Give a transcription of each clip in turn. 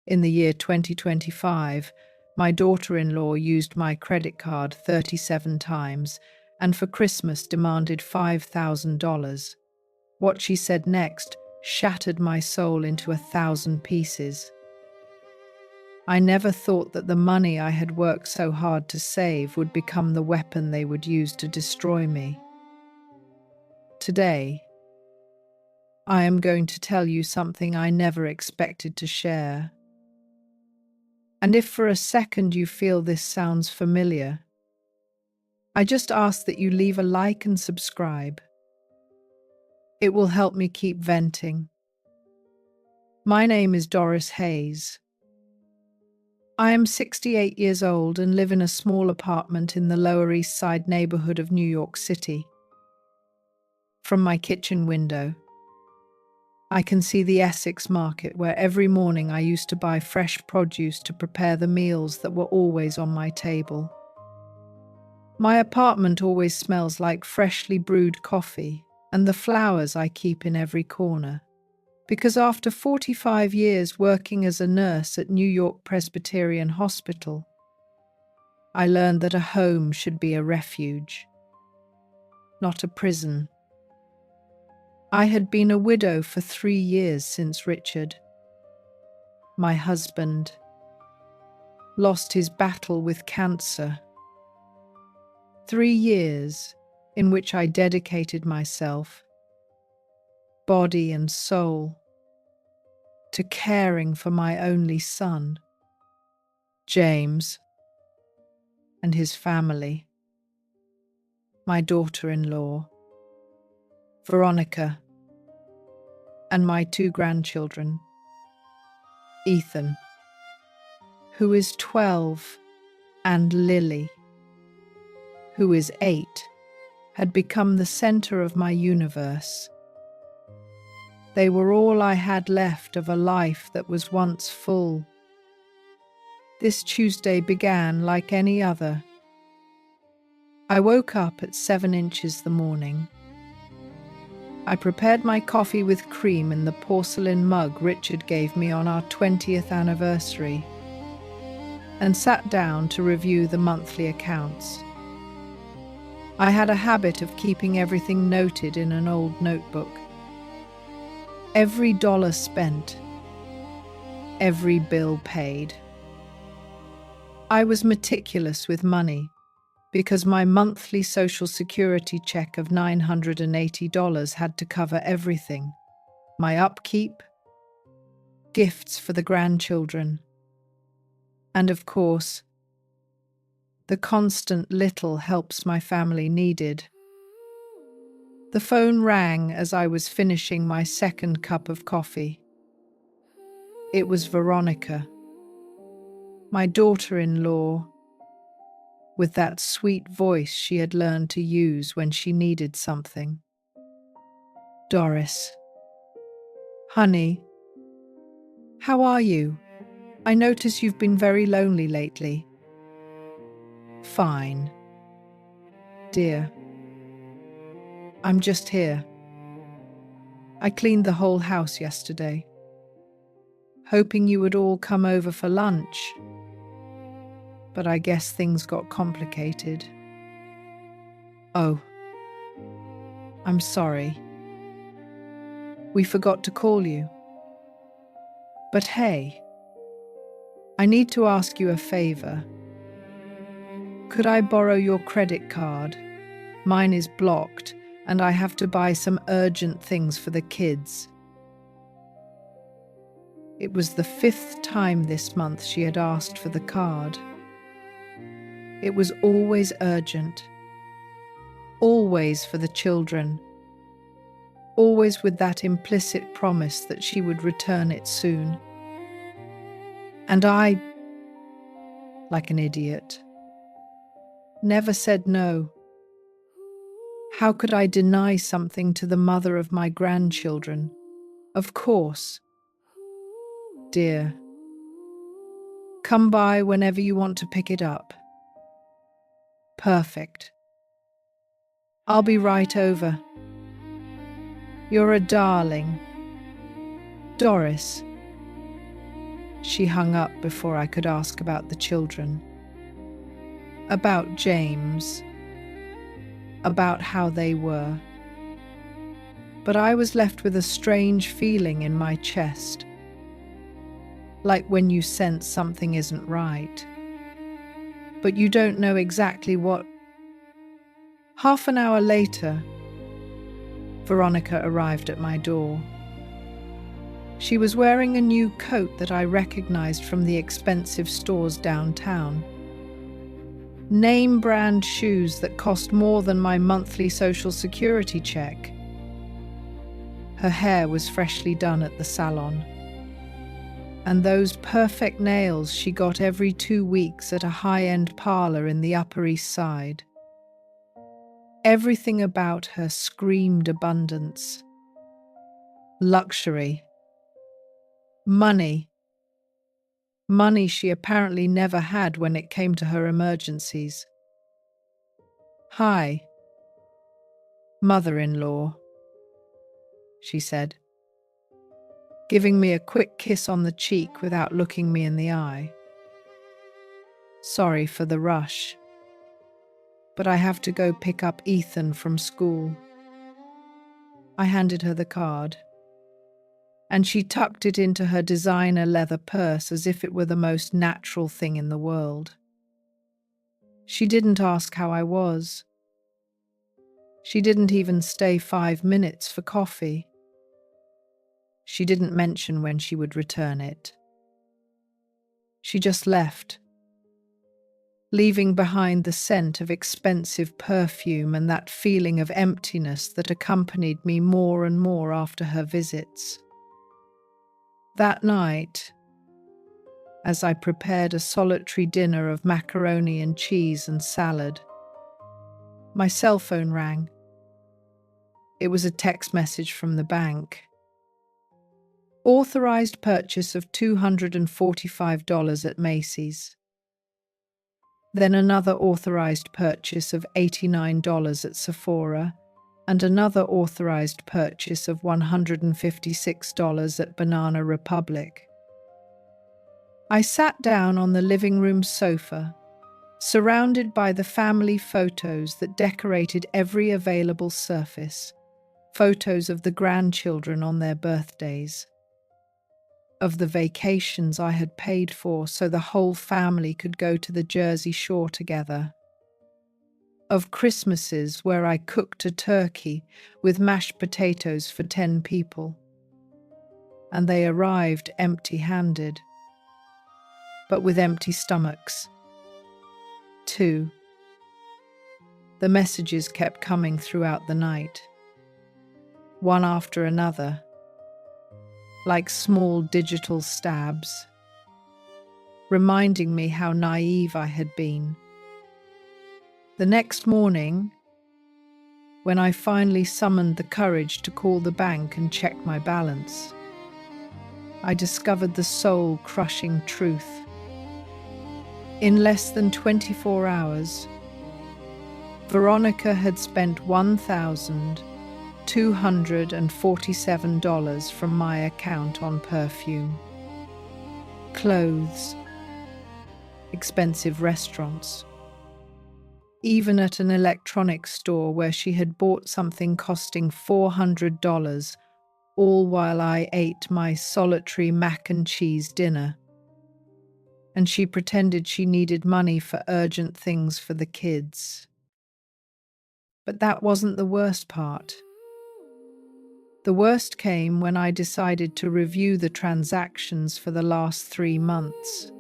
In the year 2025, my daughter-in-law used my credit card 37 times and for Christmas demanded $5,000. What she said next shattered my soul into 1,000 pieces. I never thought that the money I had worked so hard to save would become the weapon they would use to destroy me. Today, I am going to tell you something I never expected to share. And if for a second you feel this sounds familiar, I just ask that you leave a like and subscribe. It will help me keep venting. My name is Doris Hayes. I am 68 years old and live in a small apartment in the Lower East Side neighborhood of New York City. From my kitchen window, I can see the Essex market where every morning I used to buy fresh produce to prepare the meals that were always on my table. My apartment always smells like freshly brewed coffee and the flowers I keep in every corner. Because after 45 years working as a nurse at New York Presbyterian Hospital, I learned that a home should be a refuge, not a prison. I had been a widow for 3 years since Richard, my husband, lost his battle with cancer. 3 years in which I dedicated myself, body and soul, to caring for my only son, James, and his family, my daughter-in-law, Veronica, and my 2 grandchildren, Ethan, who is 12, and Lily, who is 8, had become the center of my universe. They were all I had left of a life that was once full. This Tuesday began like any other. I woke up at 7 inches the morning. I prepared my coffee with cream in the porcelain mug Richard gave me on our 20th anniversary and sat down to review the monthly accounts. I had a habit of keeping everything noted in an old notebook. Every dollar spent, every bill paid. I was meticulous with money because my monthly Social Security check of $980 had to cover everything: my upkeep, gifts for the grandchildren, and of course, the constant little helps my family needed. The phone rang as I was finishing my second cup of coffee. It was Veronica, my daughter-in-law, with that sweet voice she had learned to use when she needed something. Doris, honey, how are you? I notice you've been very lonely lately. Fine, dear. I'm just here. I cleaned the whole house yesterday, hoping you would all come over for lunch. But I guess things got complicated. Oh, I'm sorry. We forgot to call you. But hey, I need to ask you a favor. Could I borrow your credit card? Mine is blocked, and I have to buy some urgent things for the kids. It was the 5th time this month she had asked for the card. It was always urgent, always for the children, always with that implicit promise that she would return it soon. And I, like an idiot, never said no. How could I deny something to the mother of my grandchildren? Of course. Dear, come by whenever you want to pick it up. Perfect. I'll be right over. You're a darling. Doris. She hung up before I could ask about the children, about James, about how they were. But I was left with a strange feeling in my chest, like when you sense something isn't right, but you don't know exactly what. Half an hour later, Veronica arrived at my door. She was wearing a new coat that I recognized from the expensive stores downtown. Name brand shoes that cost more than my monthly Social Security check. Her hair was freshly done at the salon. And those perfect nails she got every 2 weeks at a high-end parlor in the Upper East Side. Everything about her screamed abundance, luxury, money. Money she apparently never had when it came to her emergencies. "Hi, mother-in-law," she said, giving me a quick kiss on the cheek without looking me in the eye. "Sorry for the rush, but I have to go pick up Ethan from school." I handed her the card, and she tucked it into her designer leather purse as if it were the most natural thing in the world. She didn't ask how I was. She didn't even stay 5 minutes for coffee. She didn't mention when she would return it. She just left, leaving behind the scent of expensive perfume and that feeling of emptiness that accompanied me more and more after her visits. That night, as I prepared a solitary dinner of macaroni and cheese and salad, my cell phone rang. It was a text message from the bank. Authorized purchase of $245 at Macy's. Then another authorized purchase of $89 at Sephora, and another authorized purchase of $156 at Banana Republic. I sat down on the living room sofa, surrounded by the family photos that decorated every available surface, photos of the grandchildren on their birthdays, of the vacations I had paid for so the whole family could go to the Jersey Shore together, of Christmases where I cooked a turkey with mashed potatoes for 10 people, and they arrived empty-handed, but with empty stomachs, too. The messages kept coming throughout the night, one after another, like small digital stabs, reminding me how naive I had been. The next morning, when I finally summoned the courage to call the bank and check my balance, I discovered the soul-crushing truth. In less than 24 hours, Veronica had spent $1,247 from my account on perfume, clothes, expensive restaurants, even at an electronics store where she had bought something costing $400, all while I ate my solitary mac and cheese dinner. And she pretended she needed money for urgent things for the kids. But that wasn't the worst part. The worst came when I decided to review the transactions for the last 3 months.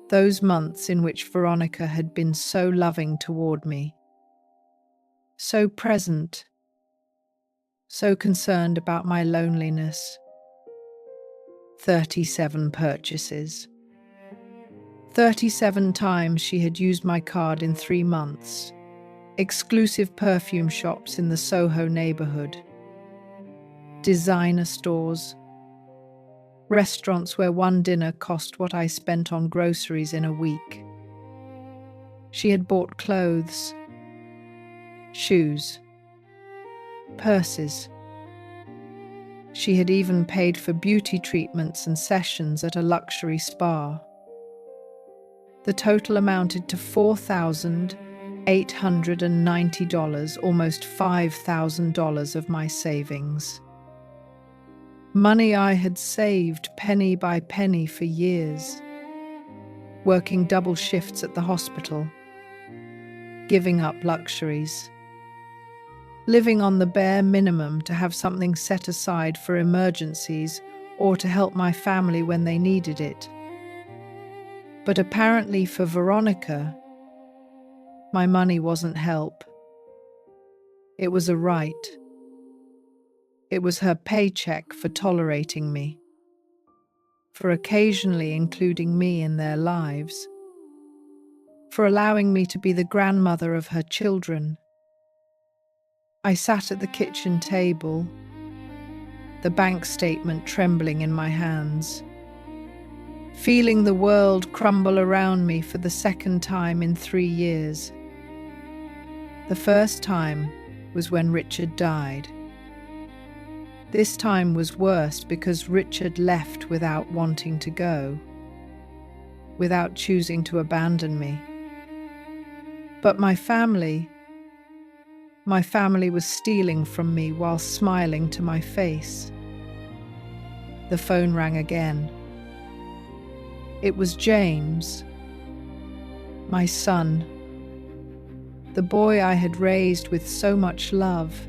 Those months in which Veronica had been so loving toward me, so present, so concerned about my loneliness. 37 purchases. 37 times she had used my card in 3 months. Exclusive perfume shops in the Soho neighborhood. Designer stores. Restaurants where one dinner cost what I spent on groceries in a week. She had bought clothes, shoes, purses. She had even paid for beauty treatments and sessions at a luxury spa. The total amounted to $4,890, almost $5,000 of my savings. Money I had saved penny by penny for years, working double shifts at the hospital, giving up luxuries, living on the bare minimum to have something set aside for emergencies or to help my family when they needed it. But apparently for Veronica, my money wasn't help. It was a right. It was her paycheck for tolerating me, for occasionally including me in their lives, for allowing me to be the grandmother of her children. I sat at the kitchen table, the bank statement trembling in my hands, feeling the world crumble around me for the second time in 3 years. The first time was when Richard died. This time was worse because Richard left without wanting to go, without choosing to abandon me. But my family was stealing from me while smiling to my face. The phone rang again. It was James, my son, the boy I had raised with so much love,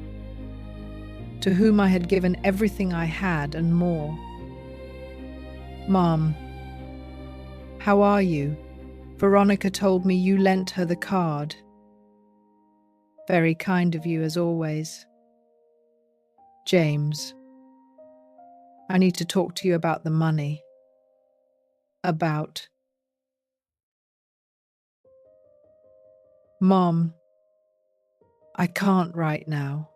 to whom I had given everything I had and more. "Mom, how are you? Veronica told me you lent her the card." "Very kind of you, as always." "James, I need to talk to you about the money." "About?" "Mom, I can't right now.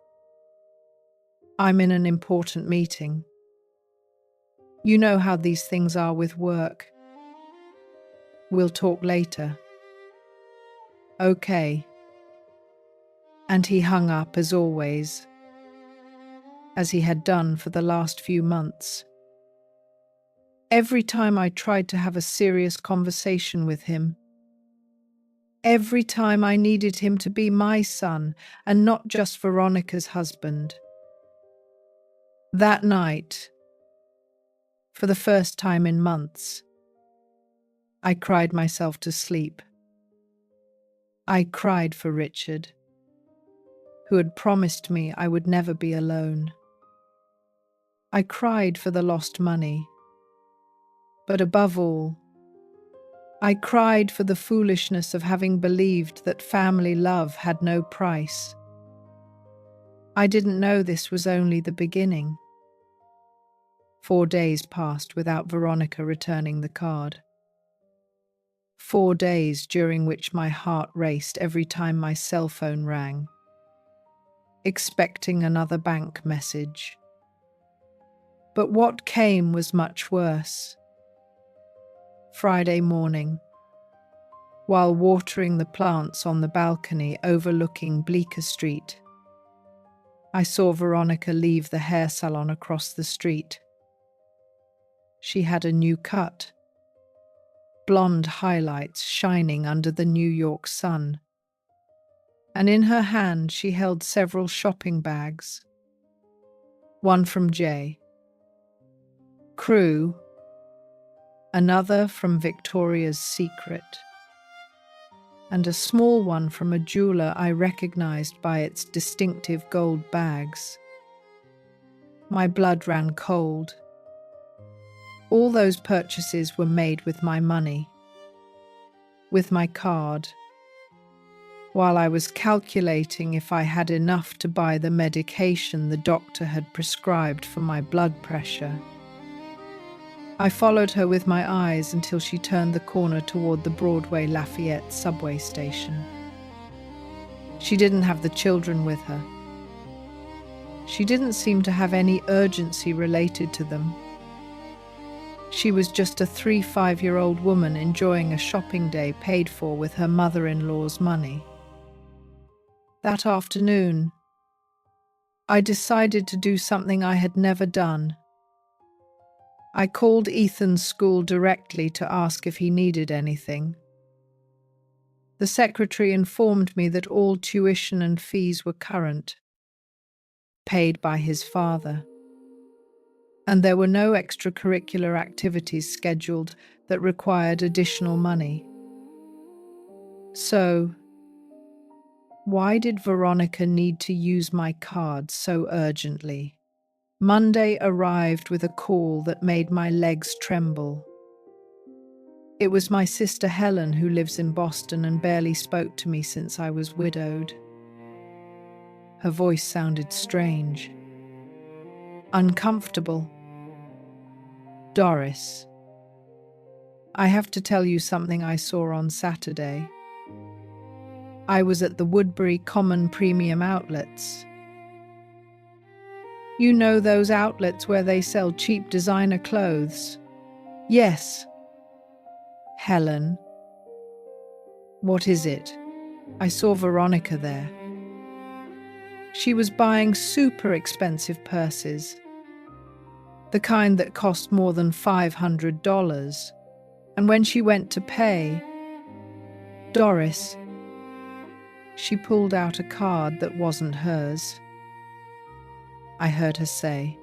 I'm in an important meeting. You know how these things are with work. We'll talk later." "Okay." And he hung up as always, as he had done for the last few months. Every time I tried to have a serious conversation with him, every time I needed him to be my son and not just Veronica's husband. That night, for the first time in months, I cried myself to sleep. I cried for Richard, who had promised me I would never be alone. I cried for the lost money. But above all, I cried for the foolishness of having believed that family love had no price. I didn't know this was only the beginning. 4 days passed without Veronica returning the card. 4 days during which my heart raced every time my cell phone rang, expecting another bank message. But what came was much worse. Friday morning, while watering the plants on the balcony overlooking Bleecker Street, I saw Veronica leave the hair salon across the street. She had a new cut, blonde highlights shining under the New York sun, and in her hand she held several shopping bags. One from J. Crew, another from Victoria's Secret, and a small one from a jeweler I recognized by its distinctive gold bags. My blood ran cold. All those purchases were made with my money, with my card, while I was calculating if I had enough to buy the medication the doctor had prescribed for my blood pressure. I followed her with my eyes until she turned the corner toward the Broadway Lafayette subway station. She didn't have the children with her. She didn't seem to have any urgency related to them. She was just a 3-5-year-old woman enjoying a shopping day paid for with her mother-in-law's money. That afternoon, I decided to do something I had never done. I called Ethan's school directly to ask if he needed anything. The secretary informed me that all tuition and fees were current, paid by his father, and there were no extracurricular activities scheduled that required additional money. So, why did Veronica need to use my card so urgently? Monday arrived with a call that made my legs tremble. It was my sister Helen, who lives in Boston and barely spoke to me since I was widowed. Her voice sounded strange, uncomfortable. Doris, I have to tell you something I saw on Saturday. I was at the Woodbury Common Premium Outlets. You know those outlets where they sell cheap designer clothes? Yes. Helen. What is it? I saw Veronica there. She was buying super expensive purses, the kind that cost more than $500. And when she went to pay, Doris, she pulled out a card that wasn't hers. I heard her say,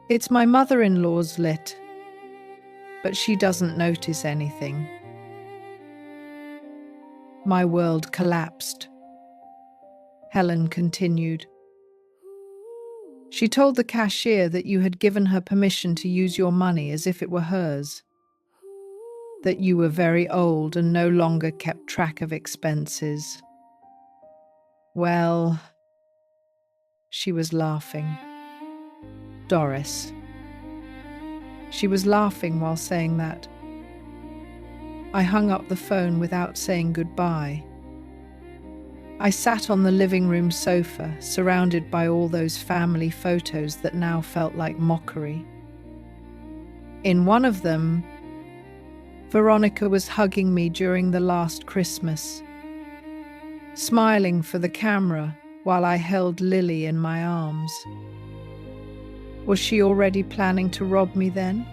"It's my mother-in-law's lit," but she doesn't notice anything. My world collapsed. Helen continued. She told the cashier that you had given her permission to use your money as if it were hers, that you were very old and no longer kept track of expenses. Well, she was laughing. Doris. She was laughing while saying that. I hung up the phone without saying goodbye. I sat on the living room sofa, surrounded by all those family photos that now felt like mockery. In one of them, Veronica was hugging me during the last Christmas, smiling for the camera while I held Lily in my arms. Was she already planning to rob me then?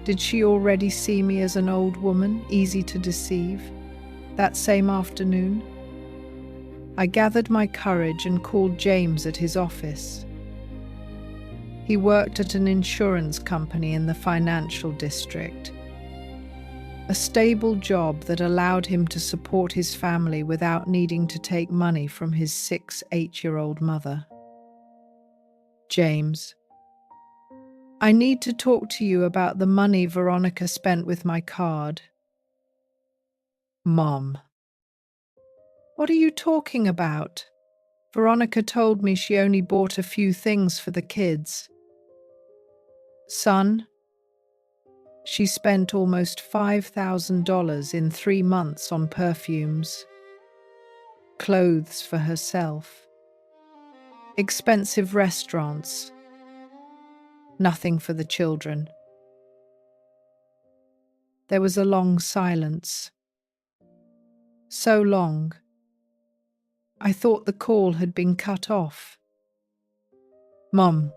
Did she already see me as an old woman, easy to deceive, that same afternoon? I gathered my courage and called James at his office. He worked at an insurance company in the financial district, a stable job that allowed him to support his family without needing to take money from his 8-year-old mother. James, I need to talk to you about the money Veronica spent with my card. Mom. What are you talking about? Veronica told me she only bought a few things for the kids. Son, she spent almost $5,000 in 3 months on perfumes, clothes for herself, expensive restaurants, nothing for the children. There was a long silence. So long, I thought the call had been cut off. Mom,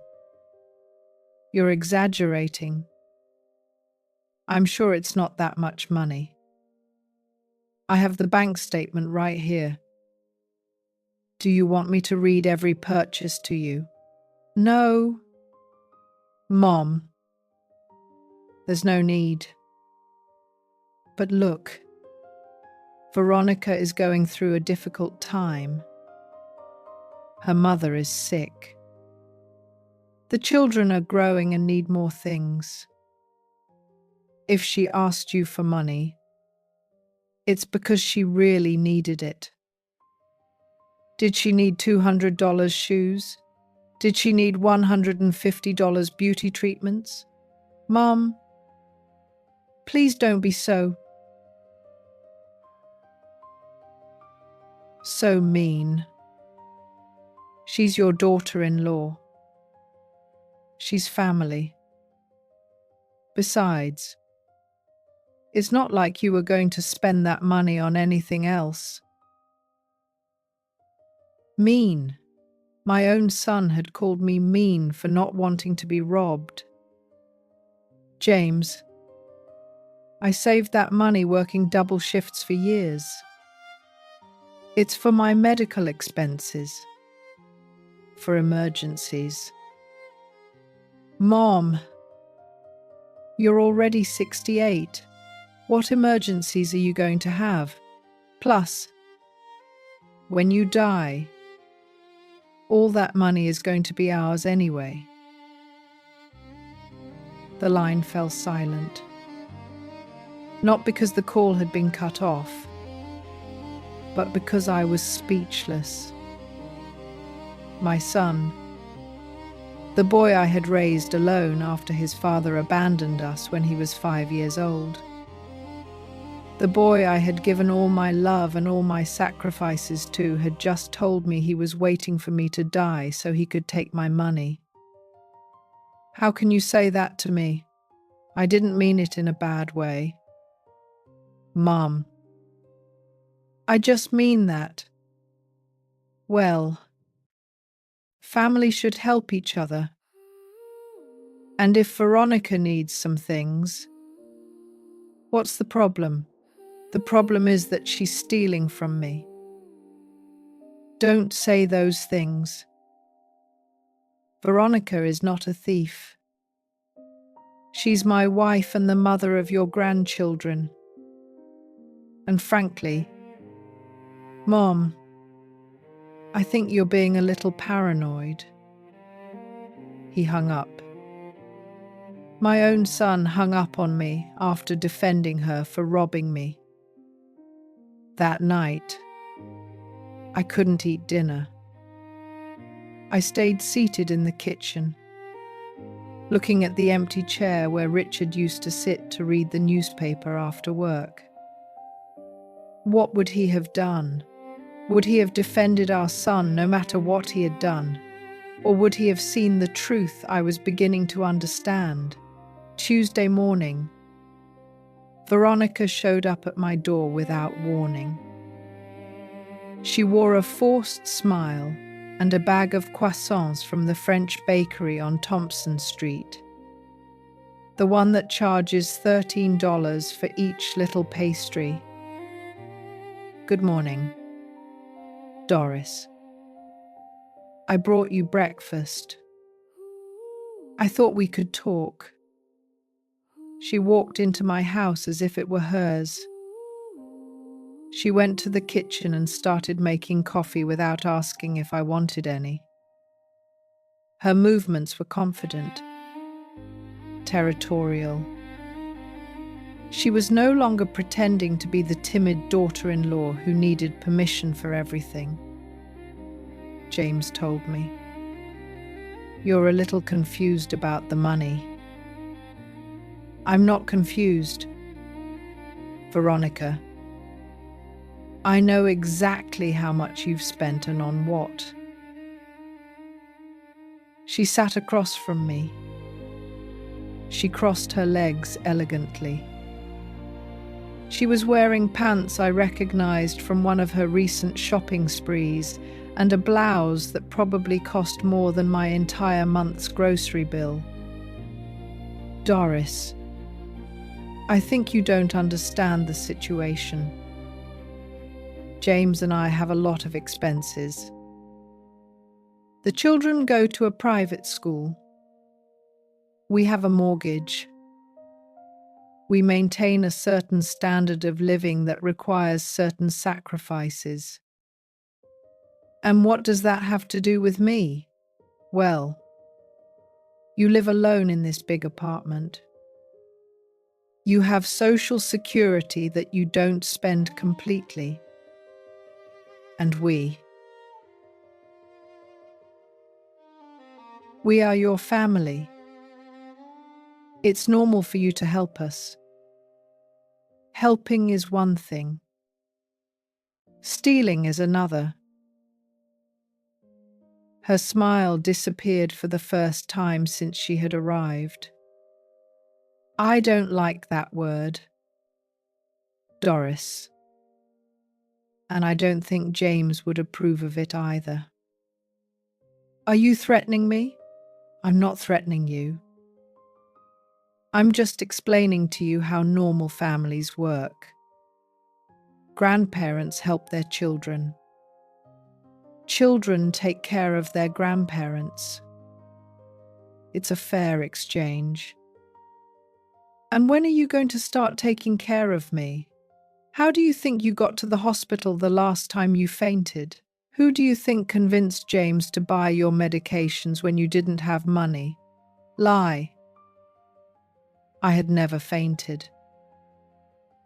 you're exaggerating. I'm sure it's not that much money. I have the bank statement right here. Do you want me to read every purchase to you? No. Mom, there's no need. But look, Veronica is going through a difficult time. Her mother is sick. The children are growing and need more things. If she asked you for money, it's because she really needed it. Did she need $200 shoes? Did she need $150 beauty treatments? Mom, please don't be so mean. She's your daughter-in-law. She's family. Besides, it's not like you were going to spend that money on anything else. Mean. My own son had called me mean for not wanting to be robbed. James, I saved that money working double shifts for years. It's for my medical expenses, for emergencies. Mom, you're already 68. What emergencies are you going to have? Plus, when you die, all that money is going to be ours anyway. The line fell silent. Not because the call had been cut off, but because I was speechless. My son, the boy I had raised alone after his father abandoned us when he was 5 years old. The boy I had given all my love and all my sacrifices to had just told me he was waiting for me to die so he could take my money. How can you say that to me? I didn't mean it in a bad way. Mom, I just mean that. Well, family should help each other. And if Veronica needs some things, what's the problem? The problem is that she's stealing from me. Don't say those things. Veronica is not a thief. She's my wife and the mother of your grandchildren. And frankly, Mom, I think you're being a little paranoid. He hung up. My own son hung up on me after defending her for robbing me. That night, I couldn't eat dinner. I stayed seated in the kitchen, looking at the empty chair where Richard used to sit to read the newspaper after work. What would he have done? Would he have defended our son no matter what he had done? Or would he have seen the truth I was beginning to understand? Tuesday morning, Veronica showed up at my door without warning. She wore a forced smile and a bag of croissants from the French bakery on Thompson Street, the one that charges $13 for each little pastry. Good morning, Doris. I brought you breakfast. I thought we could talk. She walked into my house as if it were hers. She went to the kitchen and started making coffee without asking if I wanted any. Her movements were confident, territorial. She was no longer pretending to be the timid daughter-in-law who needed permission for everything. James told me, "You're a little confused about the money." I'm not confused. Veronica, I know exactly how much you've spent and on what. She sat across from me. She crossed her legs elegantly. She was wearing pants I recognized from one of her recent shopping sprees and a blouse that probably cost more than my entire month's grocery bill. Doris, I think you don't understand the situation. James and I have a lot of expenses. The children go to a private school. We have a mortgage. We maintain a certain standard of living that requires certain sacrifices. And what does that have to do with me? Well, you live alone in this big apartment. You have social security that you don't spend completely. And we are your family. It's normal for you to help us. Helping is one thing. Stealing is another. Her smile disappeared for the first time since she had arrived. I don't like that word, Doris. And I don't think James would approve of it either. Are you threatening me? I'm not threatening you. I'm just explaining to you how normal families work. Grandparents help their children. Children take care of their grandparents. It's a fair exchange. And when are you going to start taking care of me? How do you think you got to the hospital the last time you fainted? Who do you think convinced James to buy your medications when you didn't have money? Lie. I had never fainted.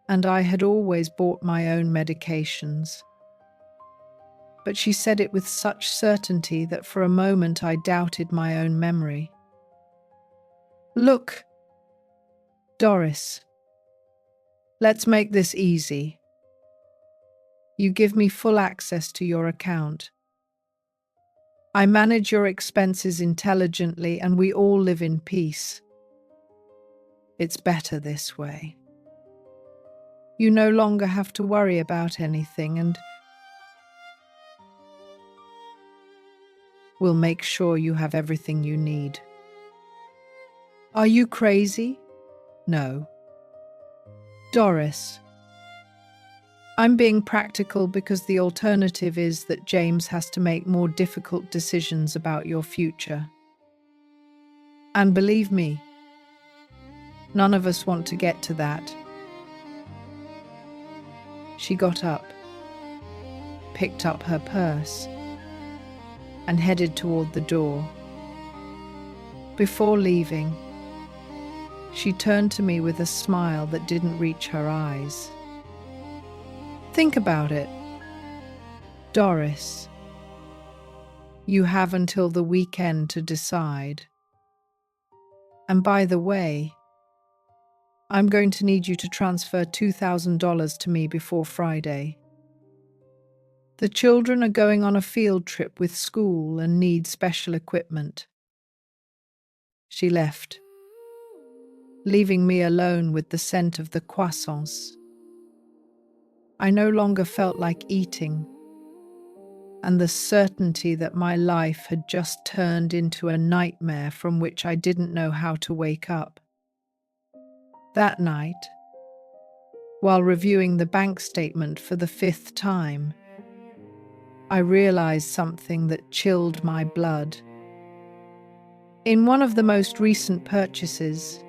And I had always bought my own medications. But she said it with such certainty that for a moment I doubted my own memory. Look, Doris, let's make this easy. You give me full access to your account. I manage your expenses intelligently and we all live in peace. It's better this way. You no longer have to worry about anything and we'll make sure you have everything you need. Are you crazy? No. Doris, I'm being practical because the alternative is that James has to make more difficult decisions about your future. And believe me, none of us want to get to that. She got up, picked up her purse, and headed toward the door. Before leaving, she turned to me with a smile that didn't reach her eyes. Think about it, Doris. You have until the weekend to decide. And by the way, I'm going to need you to transfer $2,000 to me before Friday. The children are going on a field trip with school and need special equipment. She left, leaving me alone with the scent of the croissants. I no longer felt like eating, and the certainty that my life had just turned into a nightmare from which I didn't know how to wake up. That night, while reviewing the bank statement for the 5th time, I realized something that chilled my blood. In one of the most recent purchases,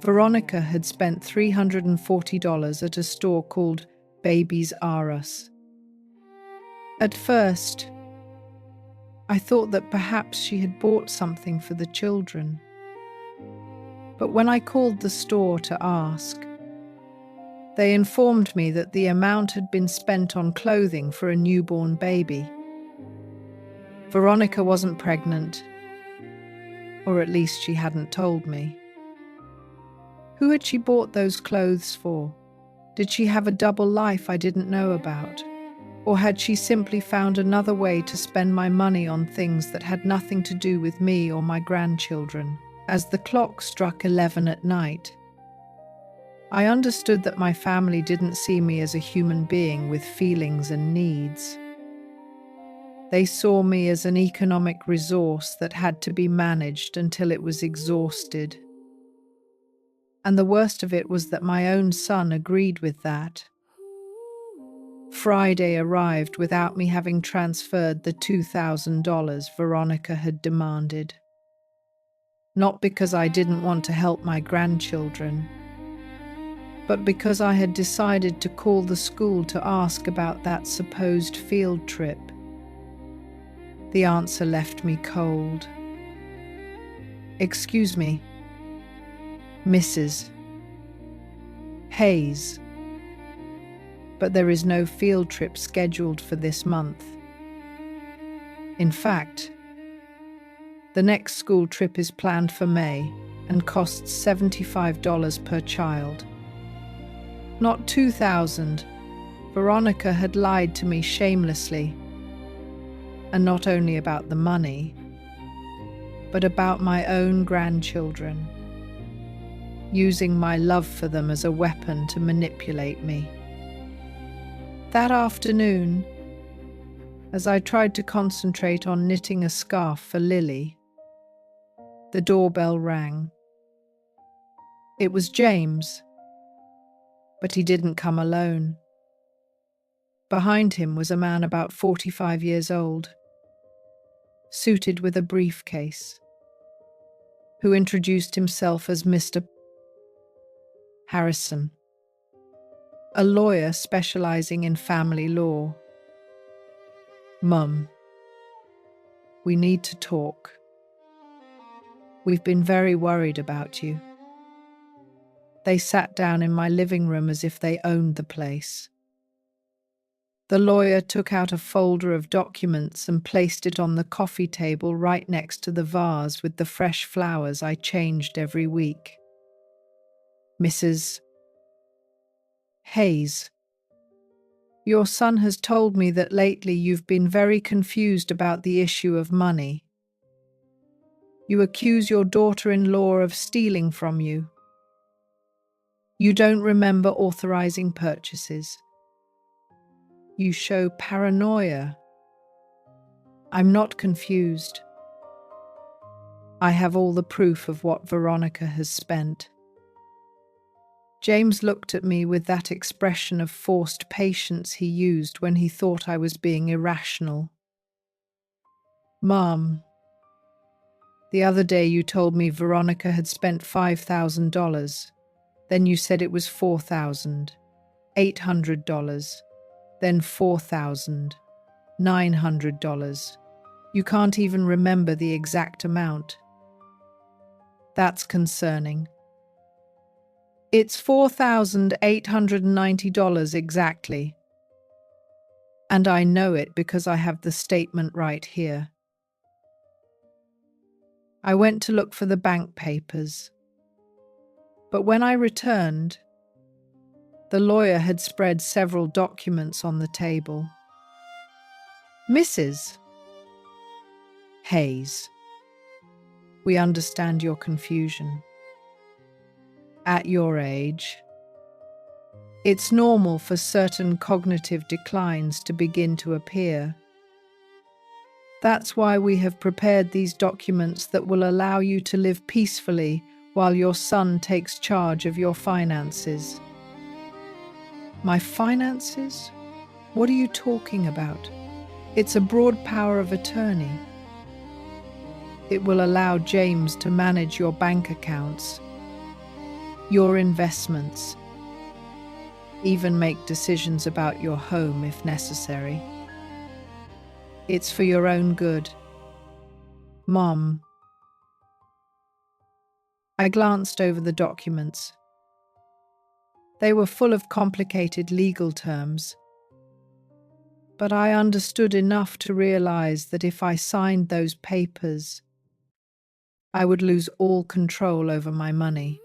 Veronica had spent $340 at a store called Babies R Us. At first, I thought that perhaps she had bought something for the children. But when I called the store to ask, they informed me that the amount had been spent on clothing for a newborn baby. Veronica wasn't pregnant, or at least she hadn't told me. Who had she bought those clothes for? Did she have a double life I didn't know about? Or had she simply found another way to spend my money on things that had nothing to do with me or my grandchildren? As the clock struck 11 at night, I understood that my family didn't see me as a human being with feelings and needs. They saw me as an economic resource that had to be managed until it was exhausted. And the worst of it was that my own son agreed with that. Friday arrived without me having transferred the $2,000 Veronica had demanded. Not because I didn't want to help my grandchildren, but because I had decided to call the school to ask about that supposed field trip. The answer left me cold. Excuse me, Mrs. Hayes, but there is no field trip scheduled for this month. In fact, the next school trip is planned for May and costs $75 per child. Not $2,000. Veronica had lied to me shamelessly. And not only about the money, but about my own grandchildren, using my love for them as a weapon to manipulate me. That afternoon, As I tried to concentrate on knitting a scarf for Lily, the doorbell rang. It was James, but he didn't come alone. Behind him was a man about 45 years old, suited with a briefcase, who introduced himself as Mr. Harrison, a lawyer specializing in family law. Mum, we need to talk. We've been very worried about you. They sat down in my living room as if they owned the place. The lawyer took out a folder of documents and placed it on the coffee table right next to the vase with the fresh flowers I changed every week. Mrs. Hayes, your son has told me that lately you've been very confused about the issue of money. You accuse your daughter-in-law of stealing from you. You don't remember authorizing purchases. You show paranoia. I'm not confused. I have all the proof of what Veronica has spent. James looked at me with that expression of forced patience he used when he thought I was being irrational. Mom, the other day you told me Veronica had spent $5,000. Then you said it was $4,800. Then $4,900. You can't even remember the exact amount. That's concerning. It's $4,890 exactly. And I know it because I have the statement right here. I went to look for the bank papers. But when I returned, the lawyer had spread several documents on the table. Mrs. Hayes, we understand your confusion. At your age, it's normal for certain cognitive declines to begin to appear. That's why we have prepared these documents that will allow you to live peacefully while your son takes charge of your finances. My finances? What are you talking about? It's a broad power of attorney. It will allow James to manage your bank accounts, your investments, even make decisions about your home if necessary. It's for your own good. Mom. I glanced over the documents. They were full of complicated legal terms, but I understood enough to realize that if I signed those papers, I would lose all control over my money,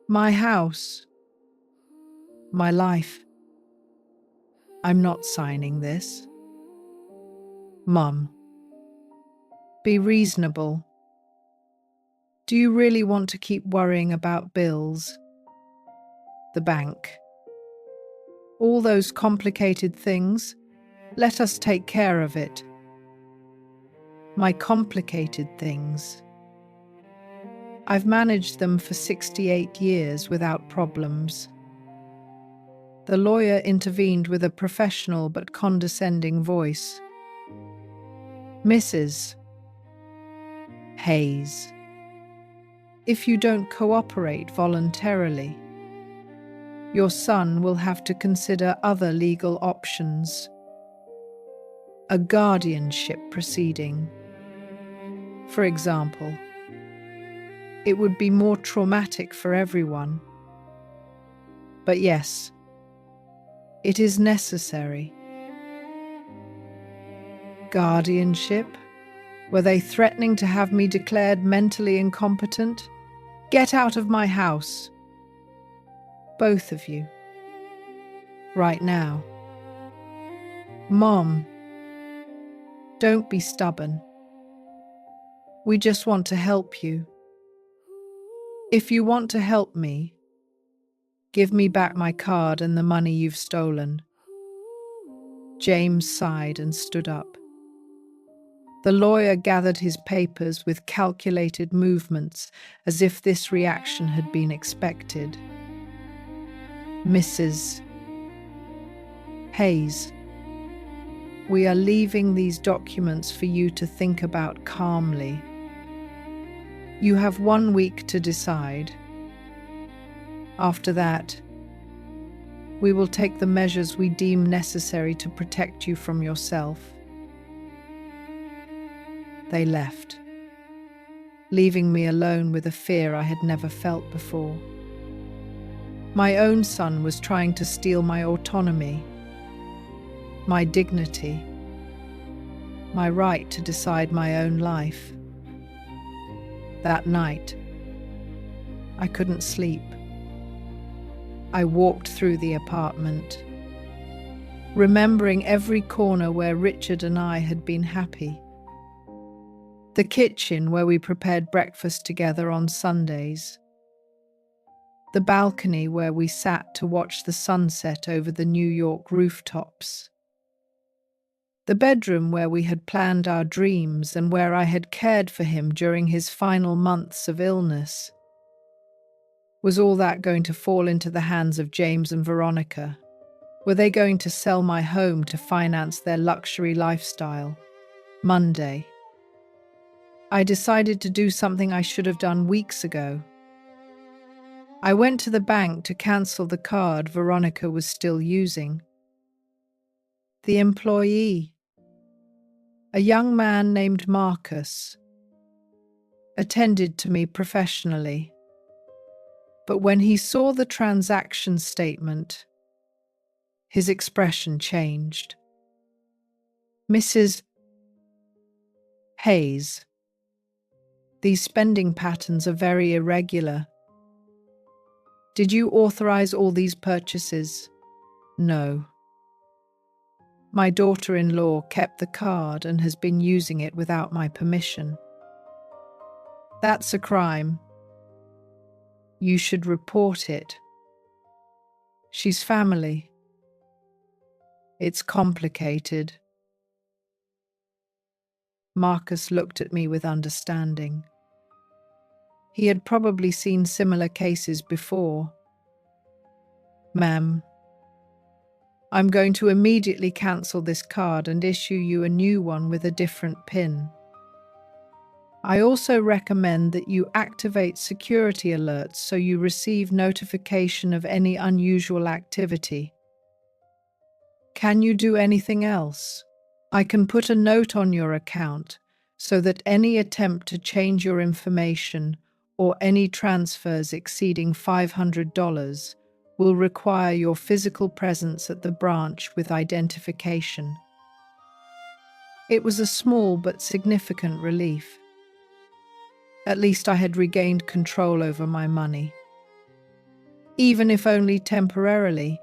my house, my life. I'm not signing this. Mum, be reasonable. Do you really want to keep worrying about bills, the bank, all those complicated things? Let us take care of it. My complicated things. I've managed them for 68 years without problems. The lawyer intervened with a professional but condescending voice. Mrs. Hayes, if you don't cooperate voluntarily, your son will have to consider other legal options. A guardianship proceeding, for example. It would be more traumatic for everyone. But yes, it is necessary. Guardianship? Were they threatening to have me declared mentally incompetent? Get out of my house. Both of you. Right now. Mom, don't be stubborn. We just want to help you. If you want to help me, give me back my card and the money you've stolen. James sighed and stood up. The lawyer gathered his papers with calculated movements, as if this reaction had been expected. Mrs. Hayes, we are leaving these documents for you to think about calmly. You have 1 week to decide. After that, we will take the measures we deem necessary to protect you from yourself. They left, leaving me alone with a fear I had never felt before. My own son was trying to steal my autonomy, my dignity, my right to decide my own life. That night, I couldn't sleep. I walked through the apartment, remembering every corner where Richard and I had been happy. The kitchen where we prepared breakfast together on Sundays. The balcony where we sat to watch the sunset over the New York rooftops. The bedroom where we had planned our dreams and where I had cared for him during his final months of illness. Was all that going to fall into the hands of James and Veronica? Were they going to sell my home to finance their luxury lifestyle? Monday. I decided to do something I should have done weeks ago. I went to the bank to cancel the card Veronica was still using. The employee, a young man named Marcus, attended to me professionally. But when he saw the transaction statement, his expression changed. Mrs. Hayes, these spending patterns are very irregular. Did you authorize all these purchases? No. My daughter-in-law kept the card and has been using it without my permission. That's a crime. You should report it. She's family. It's complicated. Marcus looked at me with understanding. He had probably seen similar cases before. Ma'am, I'm going to immediately cancel this card and issue you a new one with a different PIN. I also recommend that you activate security alerts so you receive notification of any unusual activity. Can you do anything else? I can put a note on your account so that any attempt to change your information or any transfers exceeding $500 will require your physical presence at the branch with identification. It was a small but significant relief. At least I had regained control over my money, even if only temporarily.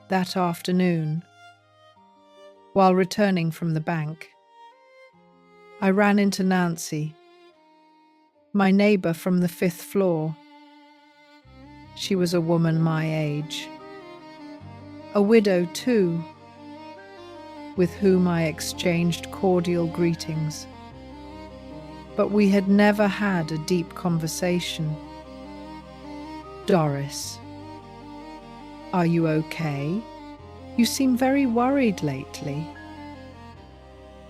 That afternoon, while returning from the bank, I ran into Nancy, my neighbor from the 5th floor. She was a woman my age, a widow too, with whom I exchanged cordial greetings. But we had never had a deep conversation. Doris, are you okay? You seem very worried lately.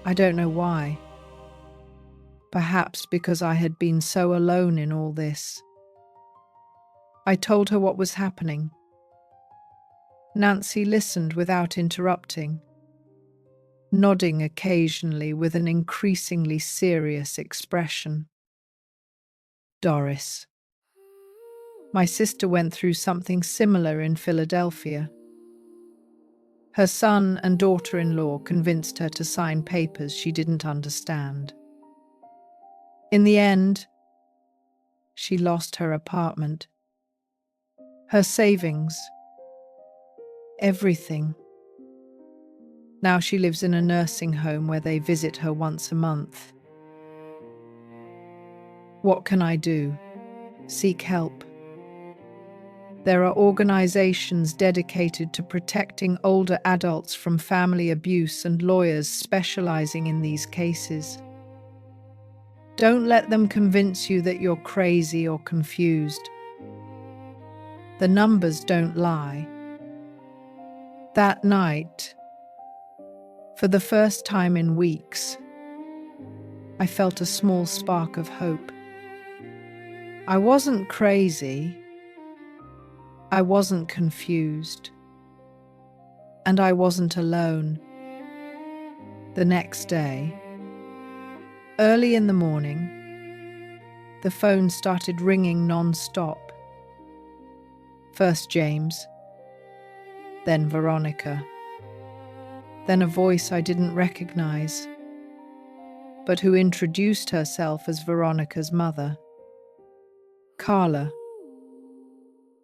I don't know why. Perhaps because I had been so alone in all this. I told her what was happening. Nancy listened without interrupting, nodding occasionally with an increasingly serious expression. Doris, my sister went through something similar in Philadelphia. Her son and daughter-in-law convinced her to sign papers she didn't understand. In the end, she lost her apartment, her savings, everything. Now she lives in a nursing home where they visit her once a month. What can I do? Seek help. There are organizations dedicated to protecting older adults from family abuse and lawyers specializing in these cases. Don't let them convince you that you're crazy or confused. The numbers don't lie. That night, for the first time in weeks, I felt a small spark of hope. I wasn't crazy. I wasn't confused. And I wasn't alone. The next day, early in the morning, the phone started ringing non-stop. First James, then Veronica, then a voice I didn't recognize, but who introduced herself as Veronica's mother, Carla,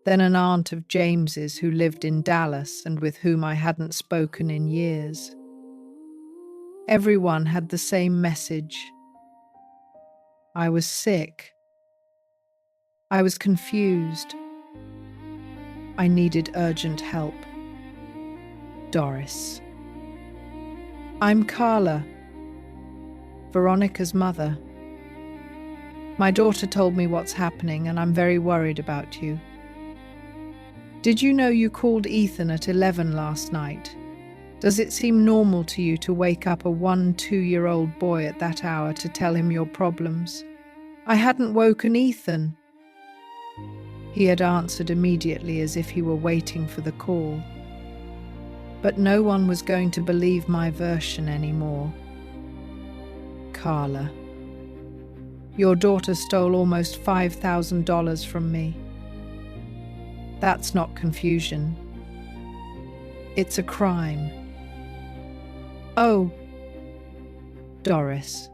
then an aunt of James's who lived in Dallas and with whom I hadn't spoken in years. Everyone had the same message. I was sick. I was confused. I needed urgent help. Doris. I'm Carla, Veronica's mother. My daughter told me what's happening and I'm very worried about you. Did you know you called Ethan at 11 last night? Does it seem normal to you to wake up a 2-year-old boy at that hour to tell him your problems? I hadn't woken Ethan. He had answered immediately as if he were waiting for the call. But no one was going to believe my version anymore. Carla, your daughter stole almost $5,000 from me. That's not confusion. It's a crime. Oh, Doris.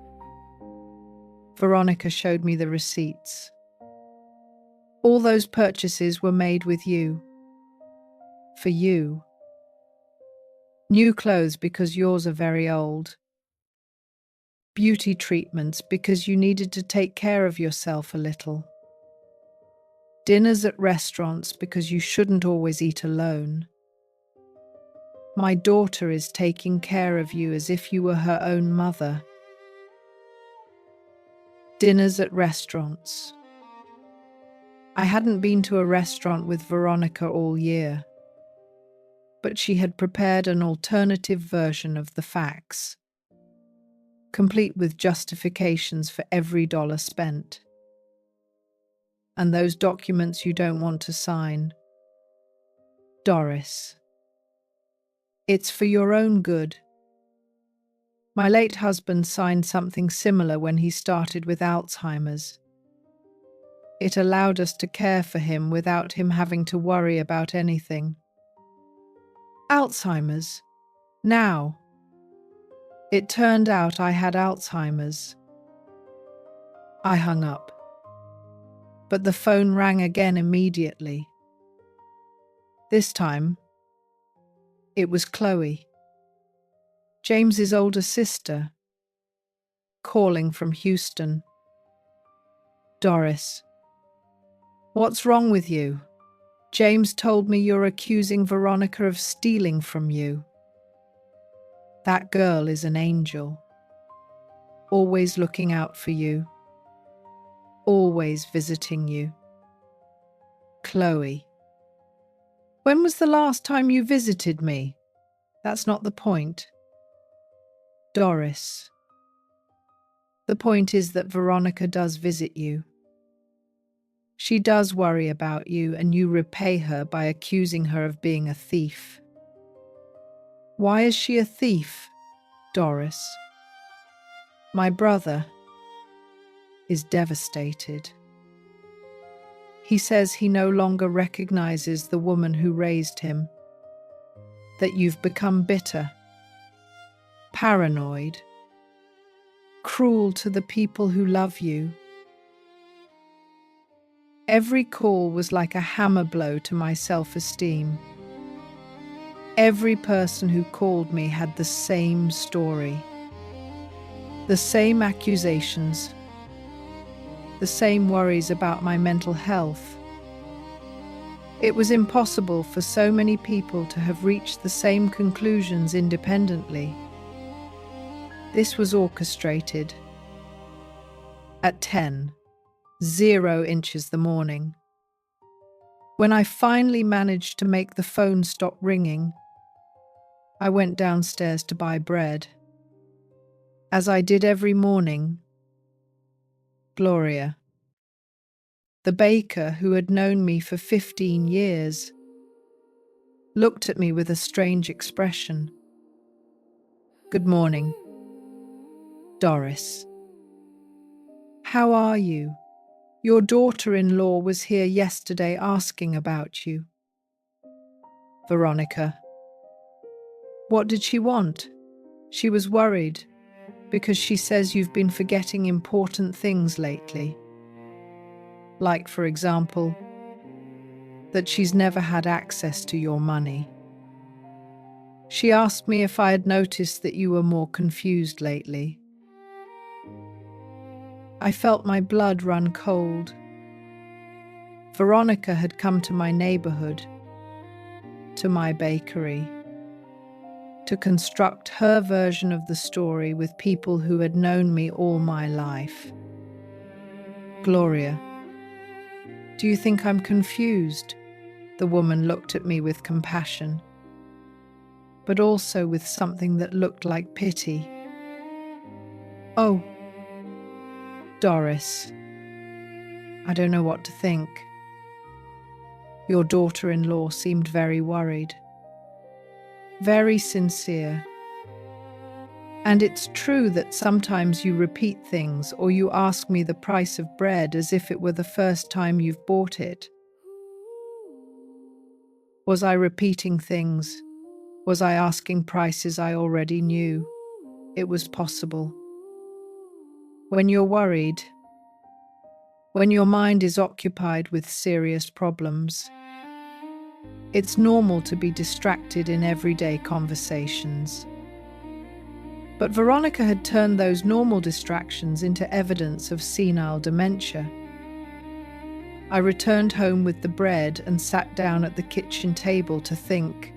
Veronica showed me the receipts. All those purchases were made with you. For you. New clothes because yours are very old. Beauty treatments because you needed to take care of yourself a little. Dinners at restaurants because you shouldn't always eat alone. My daughter is taking care of you as if you were her own mother. Dinners at restaurants. I hadn't been to a restaurant with Veronica all year, but she had prepared an alternative version of the facts, complete with justifications for every dollar spent. And those documents you don't want to sign. Doris. It's for your own good. My late husband signed something similar when he started with Alzheimer's. It allowed us to care for him without him having to worry about anything. Alzheimer's. Now. It turned out I had Alzheimer's. I hung up. But the phone rang again immediately. This time, it was Chloe, James's older sister, calling from Houston. Doris, what's wrong with you? James told me you're accusing Veronica of stealing from you. That girl is an angel, always looking out for you, always visiting you. Chloe, when was the last time you visited me? That's not the point. Doris, the point is that Veronica does visit you. She does worry about you and you repay her by accusing her of being a thief. Why is she a thief, Doris? My brother is devastated. He says he no longer recognizes the woman who raised him, that you've become bitter, paranoid, cruel to the people who love you. Every call was like a hammer blow to my self-esteem. Every person who called me had the same story, the same accusations, the same worries about my mental health. It was impossible for so many people to have reached the same conclusions independently. This was orchestrated. At 10:00 the morning, when I finally managed to make the phone stop ringing, I went downstairs to buy bread. As I did every morning, Gloria, the baker who had known me for 15 years, looked at me with a strange expression. "Good morning, Doris. How are you? Your daughter-in-law was here yesterday asking about you." "Veronica. What did she want?" "She was worried because she says you've been forgetting important things lately. Like, for example, that she's never had access to your money. She asked me if I had noticed that you were more confused lately." I felt my blood run cold. Veronica had come to my neighborhood, to my bakery, to construct her version of the story with people who had known me all my life. "Gloria, do you think I'm confused?" The woman looked at me with compassion, but also with something that looked like pity. "Oh, Doris, I don't know what to think. Your daughter-in-law seemed very worried, very sincere. And it's true that sometimes you repeat things or you ask me the price of bread as if it were the first time you've bought it." Was I repeating things? Was I asking prices I already knew? It was possible. When you're worried, when your mind is occupied with serious problems, it's normal to be distracted in everyday conversations. But Veronica had turned those normal distractions into evidence of senile dementia. I returned home with the bread and sat down at the kitchen table to think.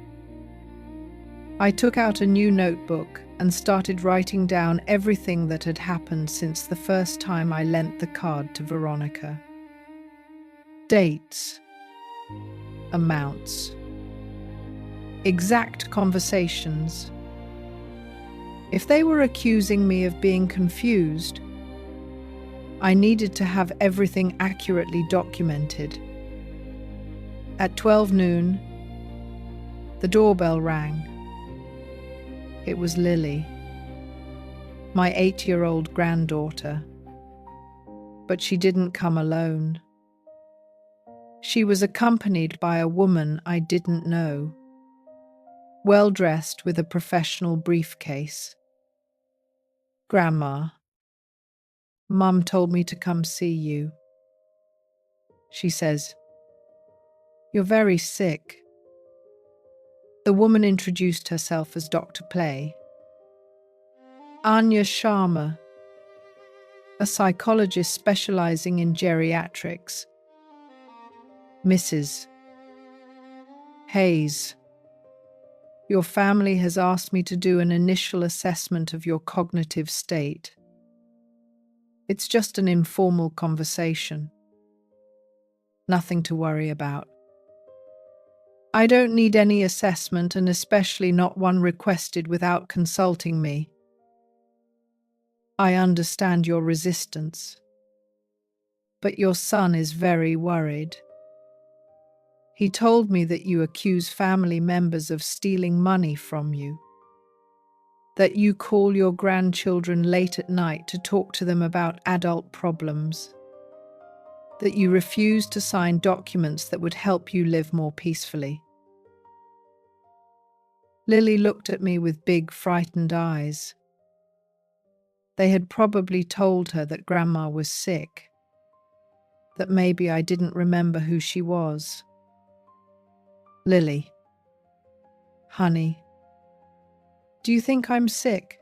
I took out a new notebook and started writing down everything that had happened since the first time I lent the card to Veronica. Dates, amounts, exact conversations. If they were accusing me of being confused, I needed to have everything accurately documented. At 12 noon, the doorbell rang. It was Lily, my 8-year-old granddaughter. But she didn't come alone. She was accompanied by a woman I didn't know, well-dressed with a professional briefcase. "Grandma, Mum told me to come see you. She says, you're very sick." The woman introduced herself as Dr. Play. Anya Sharma, a psychologist specializing in geriatrics. "Mrs. Hayes, your family has asked me to do an initial assessment of your cognitive state. It's just an informal conversation. Nothing to worry about. I don't need any assessment, and especially not one requested without consulting me. I understand your resistance, but your son is very worried. He told me that you accuse family members of stealing money from you, that you call your grandchildren late at night to talk to them about adult problems, that you refuse to sign documents that would help you live more peacefully." Lily looked at me with big, frightened eyes. They had probably told her that Grandma was sick, that maybe I didn't remember who she was. "Lily, honey, do you think I'm sick?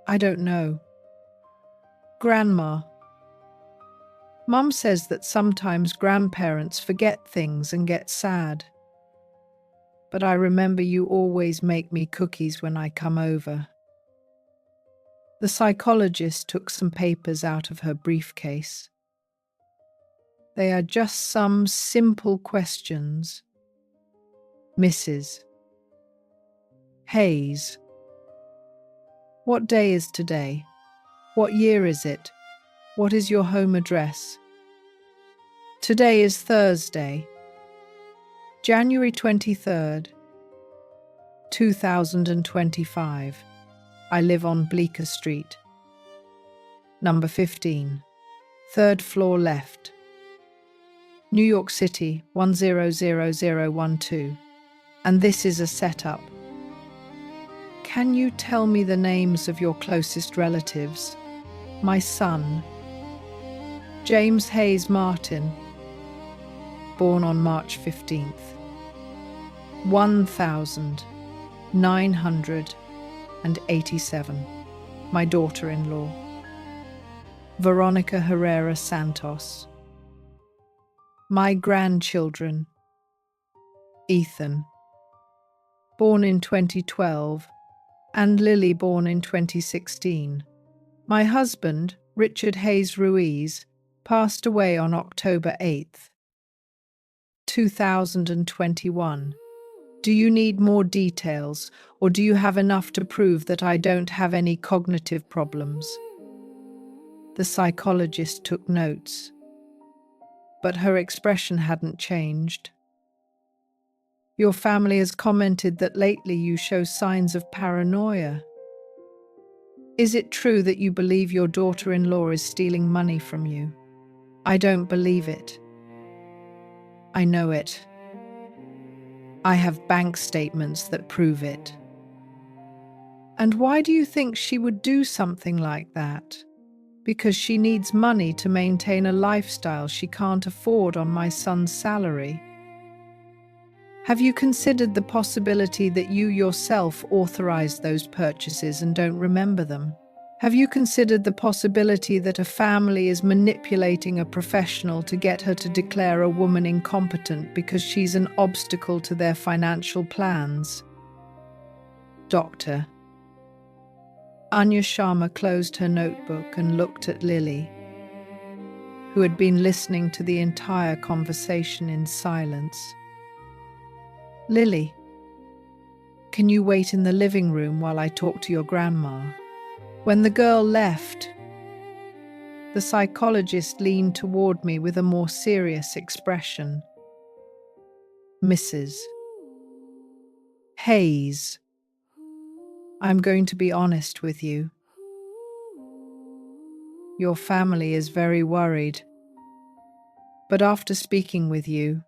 I don't know." "Grandma, Mum says that sometimes grandparents forget things and get sad. But I remember you always make me cookies when I come over. The psychologist took some papers out of her briefcase. They are just some simple questions. Mrs. Hayes. What day is today? What year is it? What is your home address? Today is Thursday, January 23rd, 2025. I live on Bleecker Street. Number 15, third floor left. New York City, 100012. And this is a setup. Can you tell me the names of your closest relatives? My son, James Hayes Martin, born on March 15th, 1987. My daughter-in-law, Veronica Herrera Santos. My grandchildren, Ethan, born in 2012, and Lily, born in 2016. My husband, Richard Hayes Ruiz, passed away on October 8th, 2021. Do you need more details, or do you have enough to prove that I don't have any cognitive problems? The psychologist took notes, but her expression hadn't changed. Your family has commented that lately you show signs of paranoia. Is it true that you believe your daughter-in-law is stealing money from you? I don't believe it. I know it. I have bank statements that prove it. And why do you think she would do something like that? Because she needs money to maintain a lifestyle she can't afford on my son's salary. Have you considered the possibility that you yourself authorized those purchases and don't remember them? Have you considered the possibility that a family is manipulating a professional to get her to declare a woman incompetent because she's an obstacle to their financial plans? Doctor. Anya Sharma closed her notebook and looked at Lily, who had been listening to the entire conversation in silence. Lily, can you wait in the living room while I talk to your grandma? When the girl left, the psychologist leaned toward me with a more serious expression. Mrs. Hayes, I'm going to be honest with you. Your family is very worried, but after speaking with you,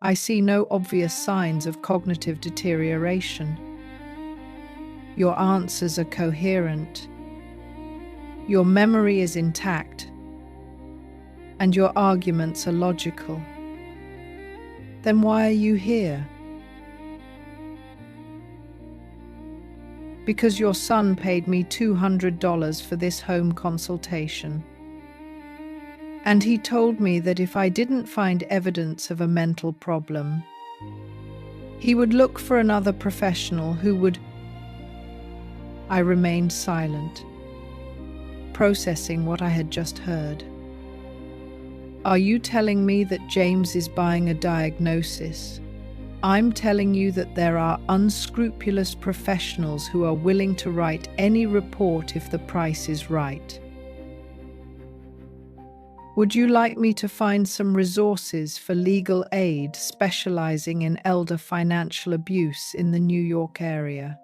I see no obvious signs of cognitive deterioration. Your answers are coherent. Your memory is intact. And your arguments are logical. Then why are you here? Because your son paid me $200 for this home consultation. And he told me that if I didn't find evidence of a mental problem, he would look for another professional who would. I remained silent, processing what I had just heard. Are you telling me that James is buying a diagnosis? I'm telling you that there are unscrupulous professionals who are willing to write any report if the price is right. Would you like me to find some resources for legal aid specializing in elder financial abuse in the New York area?